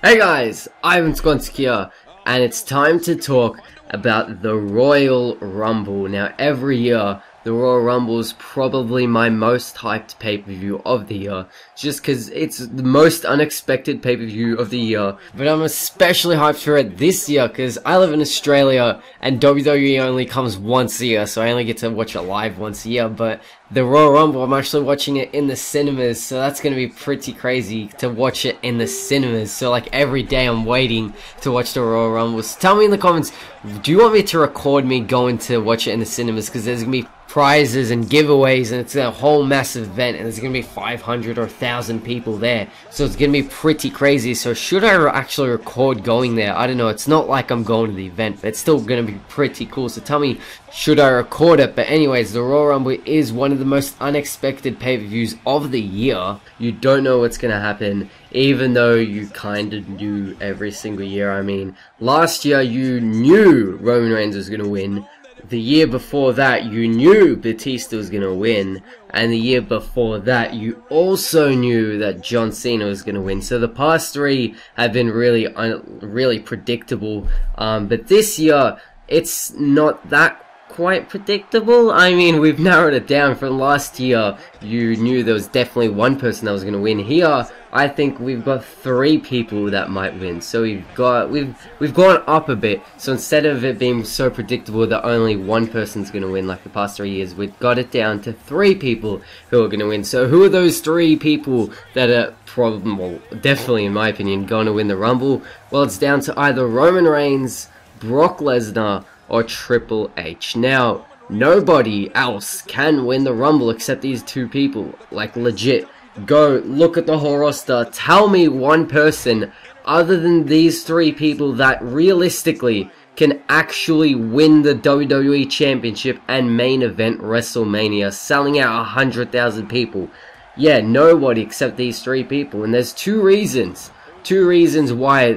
Hey guys, I'm Quantic here, and it's time to talk about the Royal Rumble. Now, every year, the Royal Rumble is probably my most hyped pay-per-view of the year, just because it's the most unexpected pay-per-view of the year. But I'm especially hyped for it this year, because I live in Australia, and WWE only comes once a year, so I only get to watch it live once a year. But the Royal Rumble, I'm actually watching it in the cinemas, so that's going to be pretty crazy to watch it in the cinemas. So like every day I'm waiting to watch the Royal Rumble. So tell me in the comments, do you want me to record me going to watch it in the cinemas? Because there's going to be prizes and giveaways, and it's a whole massive event, and there's going to be 500 or 1,000 people there. So it's going to be pretty crazy. So should I actually record going there? I don't know. It's not like I'm going to the event, but it's still going to be pretty cool. So tell me, should I record it? But anyways, the Royal Rumble is one of the most unexpected pay-per-views of the year. You don't know what's going to happen, even though you kind of knew every single year. I mean, last year you knew Roman Reigns was going to win. The year before that, you knew Batista was going to win. And the year before that, you also knew that John Cena was going to win. So the past three have been really predictable. But this year, it's not that quite predictable. I mean, we've narrowed it down. From last year, you knew there was definitely one person that was going to win. Here, I think we've got three people that might win. So we've gone up a bit. So instead of it being so predictable that only one person's going to win like the past 3 years, we've got it down to three people who are going to win. So who are those three people that are probably, well, definitely in my opinion, going to win the Rumble? Well, it's down to either Roman Reigns, Brock Lesnar, or Triple H. Now, nobody else can win the Rumble except these two people. Like, legit. Go look at the whole roster. Tell me one person other than these three people that realistically can actually win the WWE Championship and main event WrestleMania, selling out 100,000 people. Yeah, nobody except these three people. And there's two reasons. Two reasons why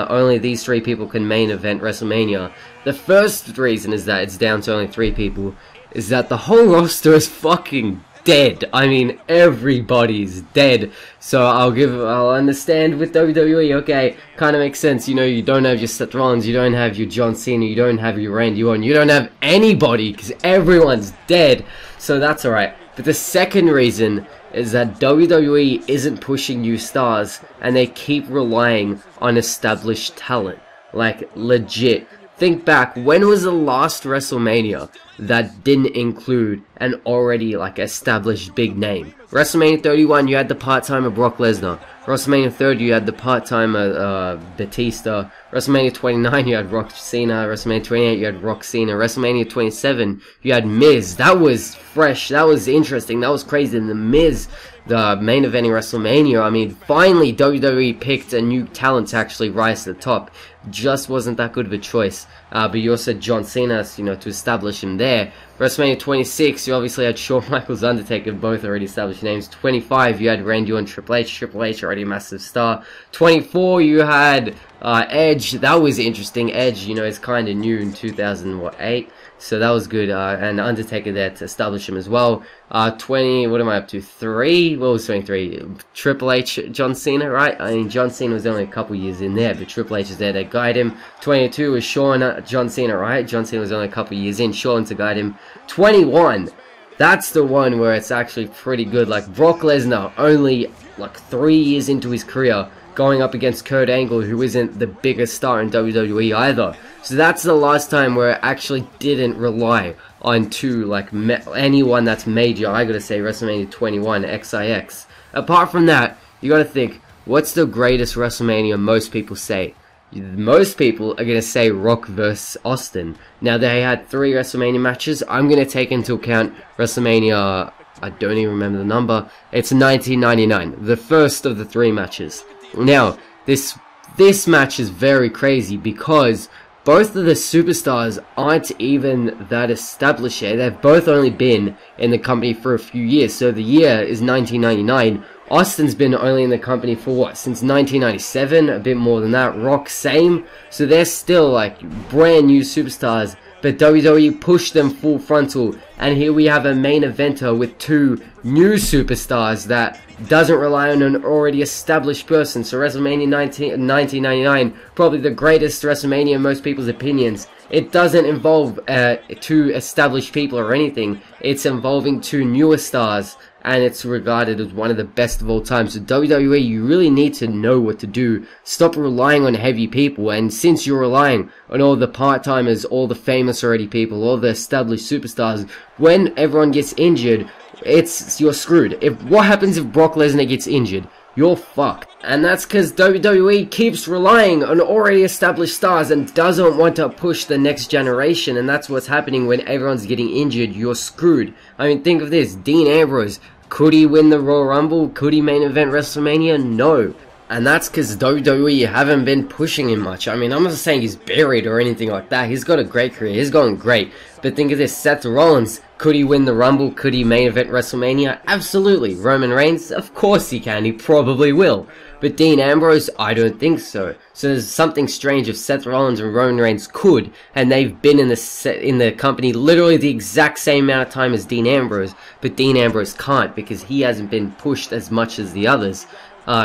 only these three people can main event WrestleMania. The first reason is that it's down to only three people, is that the whole roster is fucking dead. I mean, everybody's dead. So I'll understand with WWE, okay, kind of makes sense. You know, you don't have your Seth Rollins, you don't have your John Cena, you don't have your Randy Orton, you don't have anybody, because everyone's dead. So that's alright. But the second reason is that WWE isn't pushing new stars, and they keep relying on established talent. Like, legit. Think back, when was the last WrestleMania that didn't include an already, like, established big name? WrestleMania 31, you had the part-timer Brock Lesnar. WrestleMania 30, you had the part-timer Batista. WrestleMania 29, you had Rock Cena. WrestleMania 28, you had Rock Cena. WrestleMania 27, you had Miz. That was fresh. That was interesting. That was crazy. And the Miz, the main eventing WrestleMania, I mean, finally WWE picked a new talent to actually rise to the top. Just wasn't that good of a choice. But you also had John Cena, you know, to establish him there. WrestleMania 26, you obviously had Shawn Michaels, Undertaker, both already established names. 25, you had Randy Orton, Triple H. Triple H, already a massive star. 24, you had Edge. That was interesting. Edge, you know, is kind of new in 2008. So that was good. And Undertaker there to establish him as well. 20, what am I up to? 3? What was 23? Triple H, John Cena, right? I mean, John Cena was only a couple years in there, but Triple H is there to guide him. 22 was Shawn, John Cena, right? John Cena was only a couple years in. Shawn to guide him. 21, that's the one where it's actually pretty good. Like, Brock Lesnar, only like 3 years into his career, going up against Kurt Angle, who isn't the biggest star in WWE either. So that's the last time where it actually didn't rely on anyone that's major. I gotta say, WrestleMania 21, XIX. Apart from that, you gotta think, what's the greatest WrestleMania most people say? Most people are going to say Rock vs. Austin. Now, they had 3 WrestleMania matches. I'm going to take into account WrestleMania, I don't even remember the number. It's 1999, the first of the 3 matches. Now, this match is very crazy because both of the superstars aren't even that established yet. They've both only been in the company for a few years. So the year is 1999. Austin's been only in the company for what, since 1997, a bit more than that. Rock, same. So they're still like brand new superstars, but WWE pushed them full frontal, and here we have a main eventer with 2 new superstars that doesn't rely on an already established person. So WrestleMania 1999, probably the greatest WrestleMania in most people's opinions. It doesn't involve two established people or anything. It's involving two newer stars, and it's regarded as one of the best of all time. So WWE, you really need to know what to do. Stop relying on heavy people, and since you're relying on all the part-timers, all the famous already people, all the established superstars, when everyone gets injured, you're screwed. What happens if Brock Lesnar gets injured? You're fucked. And that's because WWE keeps relying on already established stars and doesn't want to push the next generation, and that's what's happening when everyone's getting injured. You're screwed. I mean, think of this. Dean Ambrose, could he win the Royal Rumble? Could he main event WrestleMania? No. And that's because WWE haven't been pushing him much. I mean, I'm not saying he's buried or anything like that. He's got a great career. He's going great. But think of this. Seth Rollins, could he win the Rumble? Could he main event WrestleMania? Absolutely. Roman Reigns? Of course he can. He probably will. But Dean Ambrose? I don't think so. So there's something strange if Seth Rollins and Roman Reigns could, and they've been in the company literally the exact same amount of time as Dean Ambrose, but Dean Ambrose can't because he hasn't been pushed as much as the others.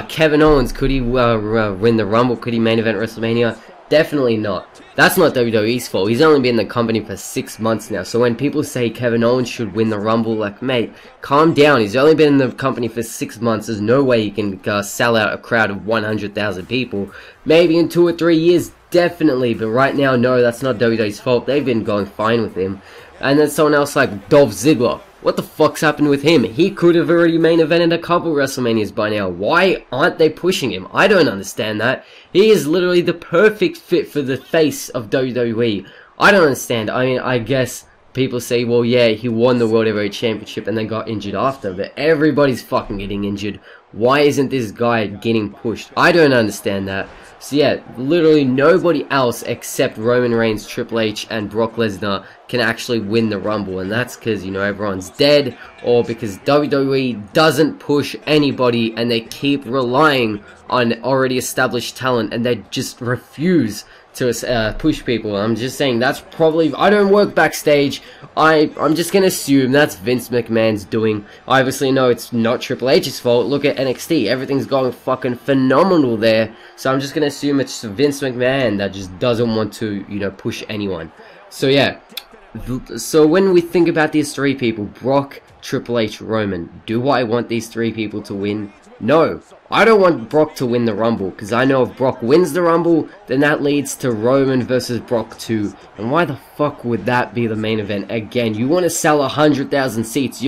Kevin Owens, could he win the Rumble? Could he main event WrestleMania? Definitely not. That's not WWE's fault. He's only been in the company for 6 months now. So when people say Kevin Owens should win the Rumble, like, mate, calm down. He's only been in the company for 6 months. There's no way he can sell out a crowd of 100,000 people. Maybe in 2 or 3 years, definitely. But right now, no, that's not WWE's fault. They've been going fine with him. And then someone else like Dolph Ziggler. What the fuck's happened with him? He could have already main evented a couple WrestleManias by now. Why aren't they pushing him? I don't understand that. He is literally the perfect fit for the face of WWE. I don't understand. I mean, I guess people say, well, yeah, he won the World Heavyweight Championship and then got injured after. But everybody's fucking getting injured. Why isn't this guy getting pushed? I don't understand that. So yeah, literally nobody else except Roman Reigns, Triple H, and Brock Lesnar can actually win the Rumble. And that's because, you know, everyone's dead, or because WWE doesn't push anybody and they keep relying on already established talent and they just refuse to push people. I'm just saying that's probably, I don't work backstage, I'm just gonna assume that's Vince McMahon's doing. I obviously know it's not Triple H's fault. Look at NXT, everything's going fucking phenomenal there, so I'm just gonna assume it's Vince McMahon that just doesn't want to, you know, push anyone. So yeah, so when we think about these three people, Brock, Triple H, Roman, do I want these three people to win? No, I don't want Brock to win the Rumble, because I know if Brock wins the Rumble, then that leads to Roman versus Brock 2, and why the fuck would that be the main event again? You want to sell 100,000 seats,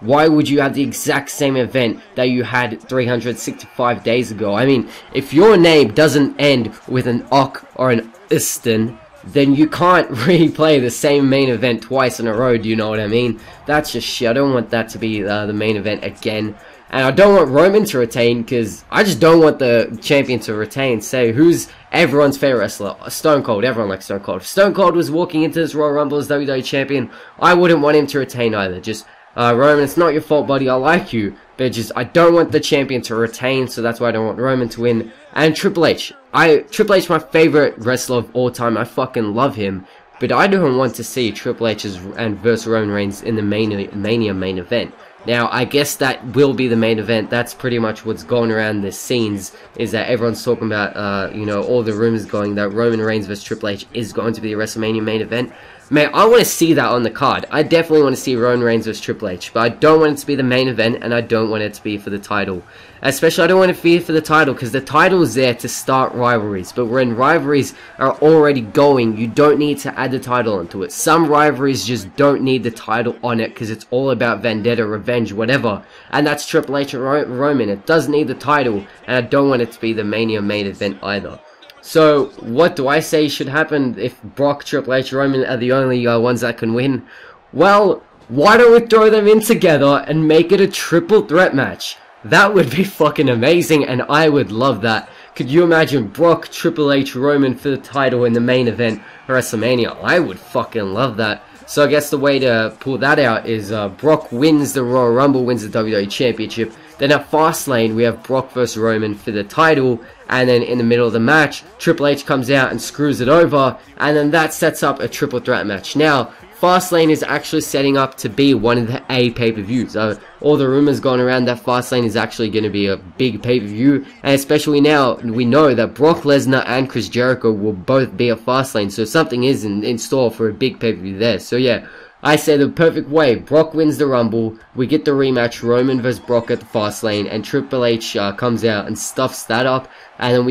why would you have the exact same event that you had 365 days ago? I mean, if your name doesn't end with an Ok or an Iston, then you can't replay the same main event twice in a row, do you know what I mean? That's just shit. I don't want that to be the main event again. And I don't want Roman to retain, because I just don't want the champion to retain. Say, who's everyone's favorite wrestler? Stone Cold. Everyone likes Stone Cold. If Stone Cold was walking into this Royal Rumble as WWE champion, I wouldn't want him to retain either. Just, Roman, it's not your fault, buddy. I like you. But just, I don't want the champion to retain, so that's why I don't want Roman to win. And Triple H. Triple H is my favorite wrestler of all time. I fucking love him. But I don't want to see Triple H versus Roman Reigns in the Mania main event. Now, I guess that will be the main event. That's pretty much what's going around the scenes, is that everyone's talking about, you know, all the rumors going that Roman Reigns vs Triple H is going to be the WrestleMania main event. Man, I want to see that on the card. I definitely want to see Roman Reigns vs Triple H, but I don't want it to be the main event, and I don't want it to be for the title. Especially, I don't want it to be for the title, because the title is there to start rivalries, but when rivalries are already going, you don't need to add the title onto it. Some rivalries just don't need the title on it, because it's all about vendetta, revenge, whatever, and that's Triple H and Roman. It doesn't need the title, and I don't want it to be the Mania main event either. So, what do I say should happen if Brock, Triple H, Roman are the only ones that can win? Well, why don't we throw them in together and make it a triple threat match? That would be fucking amazing, and I would love that. Could you imagine Brock, Triple H, Roman for the title in the main event of WrestleMania? I would fucking love that. So I guess the way to pull that out is Brock wins the Royal Rumble, wins the WWE Championship. Then at Fastlane, we have Brock vs Roman for the title. And then in the middle of the match, Triple H comes out and screws it over. And then that sets up a triple threat match. Now, Fastlane is actually setting up to be one of the A pay-per-views. All the rumors going around that Fastlane is actually going to be a big pay-per-view, and especially now we know that Brock Lesnar and Chris Jericho will both be at Fastlane, so something is in store for a big pay-per-view there. So yeah, I say the perfect way. Brock wins the Rumble, we get the rematch Roman vs Brock at the Fastlane, and Triple H comes out and stuffs that up, and then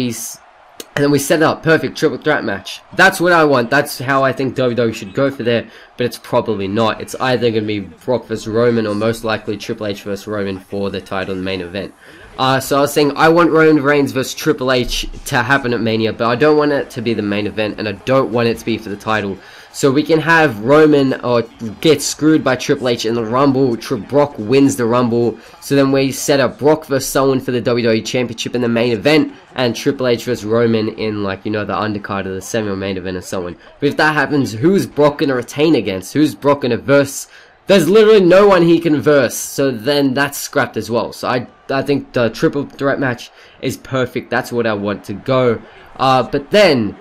we set up perfect triple threat match. That's what I want. That's how I think WWE should go for there, but it's probably not. It's either going to be Brock vs Roman or most likely Triple H vs Roman for the title in the main event. So I was saying I want Roman Reigns vs Triple H to happen at Mania, but I don't want it to be the main event, and I don't want it to be for the title. So we can have Roman get screwed by Triple H in the Rumble. Brock wins the Rumble. So then we set up Brock vs someone for the WWE Championship in the main event, and Triple H vs Roman in, like, you know, the undercard of the semi-main event or someone. But if that happens, who's Brock gonna retain against? Who's Brock gonna verse? There's literally no one he can verse. So then that's scrapped as well. So I think the triple threat match is perfect. That's what I want to go. But then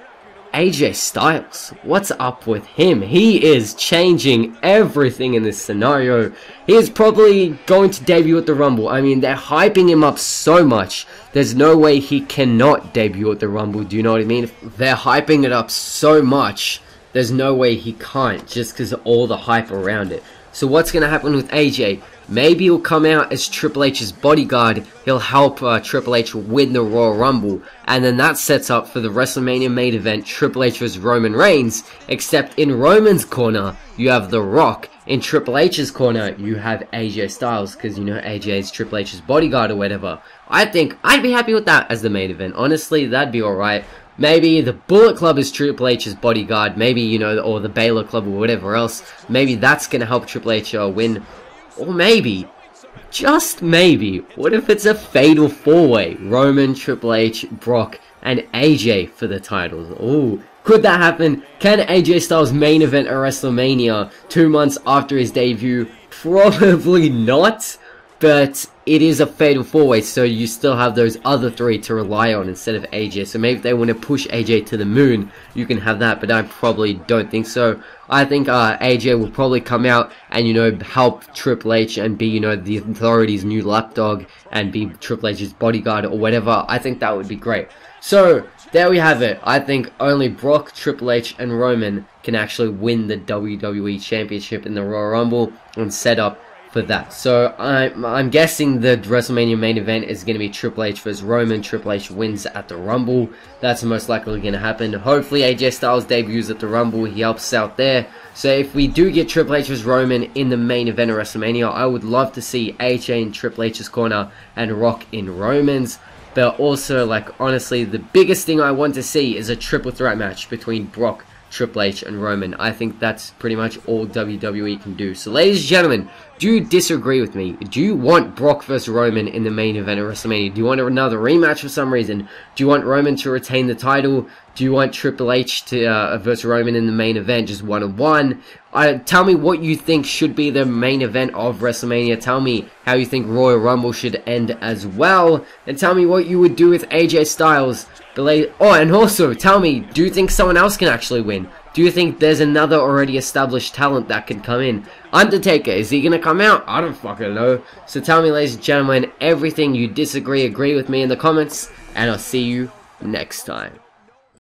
AJ Styles, what's up with him? He is changing everything in this scenario. He is probably going to debut at the Rumble. I mean, they're hyping him up so much. There's no way he cannot debut at the Rumble. Do you know what I mean? They're hyping it up so much. There's no way he can't, just because of all the hype around it. So what's going to happen with AJ? Maybe he'll come out as Triple H's bodyguard. He'll help Triple H win the Royal Rumble. And then that sets up for the WrestleMania main event, Triple H vs Roman Reigns. Except in Roman's corner, you have The Rock. In Triple H's corner, you have AJ Styles. Because, you know, AJ is Triple H's bodyguard or whatever. I think I'd be happy with that as the main event. Honestly, that'd be alright. Maybe the Bullet Club is Triple H's bodyguard. Maybe, you know, or the Baylor Club or whatever else. Maybe that's going to help Triple H win. Or maybe, just maybe, what if it's a fatal four-way? Roman, Triple H, Brock, and AJ for the titles. Ooh, could that happen? Can AJ Styles main event at WrestleMania 2 months after his debut? Probably not. But it is a fatal four-way, so you still have those other three to rely on instead of AJ. So maybe if they want to push AJ to the moon, you can have that, but I probably don't think so. I think AJ will probably come out and, you know, help Triple H and be, you know, the Authority's new lapdog and be Triple H's bodyguard or whatever. I think that would be great. So, there we have it. I think only Brock, Triple H, and Roman can actually win the WWE Championship in the Royal Rumble and set up for that. So I'm guessing the WrestleMania main event is going to be Triple H vs Roman. Triple H wins at the Rumble. That's most likely going to happen. Hopefully AJ Styles debuts at the Rumble. He helps out there. So if we do get Triple H vs Roman in the main event of WrestleMania, I would love to see AJ in Triple H's corner and Rock in Roman's. But also, like, honestly, the biggest thing I want to see is a triple threat match between Brock, Triple H, and Roman. I think that's pretty much all WWE can do. So, ladies and gentlemen, do you disagree with me? Do you want Brock vs Roman in the main event of WrestleMania? Do you want another rematch for some reason? Do you want Roman to retain the title? Do you want Triple H to versus Roman in the main event, just one-on-one? Tell me what you think should be the main event of WrestleMania. Tell me how you think Royal Rumble should end as well. And tell me what you would do with AJ Styles. Oh, and also, tell me, do you think someone else can actually win? Do you think there's another already established talent that could come in? Undertaker, is he going to come out? I don't fucking know. So tell me, ladies and gentlemen, everything you disagree, agree with me in the comments. And I'll see you next time.